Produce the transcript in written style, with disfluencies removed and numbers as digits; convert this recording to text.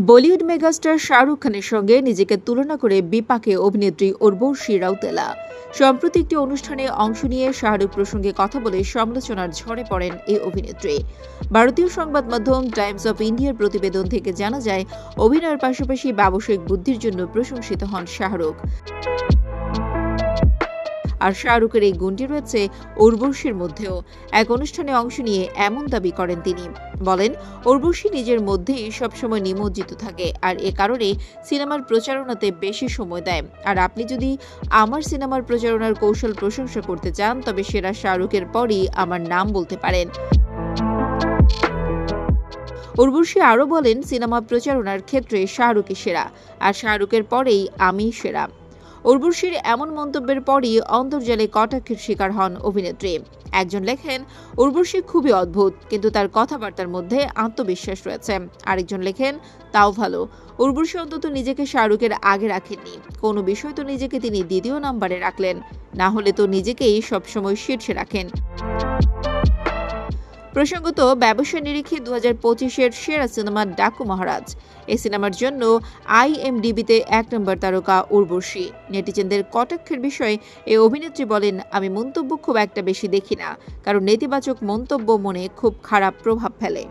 Bollywood megastar Shahrukh খানের সঙ্গে নিজেকে তুলনা করে বিপাকে অভিনেত্রী উর্বশী রাউতেলা। সম্প্রতি একটি অনুষ্ঠানে অংশ নিয়ে শাহরুখ প্রসঙ্গে কথা বলে সমালোচনার ঝড়ে পড়েন এই অভিনেত্রী। ভারতীয় সংবাদ মাধ্যম টাইমস অফ ইন্ডিয়ার প্রতিবেদন থেকে জানা যায়, অভিনয়ের পাশাপাশি ব্যবসায়িক বুদ্ধির জন্য প্রশংসিত হন শাহরুখ। আর শাহরুখের এই গুণটি রয়েছে উর্বশীর মধ্যেও। এক অনুষ্ঠানে অংশ নিয়ে এমন দাবি করেন তিনি। বলেন, উর্বশী নিজের মধ্যেই সবসময় নিমজ্জিত থাকে, আর এ কারণে সিনেমার প্রচারণাতে বেশি সময় দেয়। আর আপনি যদি আমার সিনেমার প্রচারণার কৌশল প্রশংসা করতে চান, তবে সেরা শাহরুখের পরই আমার নাম বলতে পারেন। উর্বশী আরও বলেন, সিনেমা প্রচারণার ক্ষেত্রে শাহরুখই সেরা, আর শাহরুখের পরেই আমি সেরা। উর্বশীর এমন মন্তব্যের পরই অন্তর্জালে কটাক্ষের শিকার হন অভিনেত্রী। একজন লেখেন, উর্বশী খুবই অদ্ভুত, কিন্তু তার কথাবার্তার মধ্যে আত্মবিশ্বাস রয়েছে। আরেকজন লেখেন, তাও ভালো, উর্বশী অন্তত নিজেকে শাহরুখের আগে রাখেননি। কোনো বিষয় তো নিজেকে তিনি দ্বিতীয় নম্বরে রাখলেন, না হলে তো নিজেকেই সবসময় শীর্ষে রাখেন। প্রসঙ্গত, ব্যবসা নিরিখে 2025-এর সেরা সিনেমা ডাকু মহারাজ। এই সিনেমার জন্য IMDb-তে 1 নম্বর তারকা উর্বশী। নেটিজেনদের কটাক্ষের বিষয়ে এই অভিনেত্রী বলেন, আমি মন্তব্য খুব একটা বেশি দেখি না, কারণ নেতিবাচক মন্তব্য মনে খুব খারাপ প্রভাব ফেলে।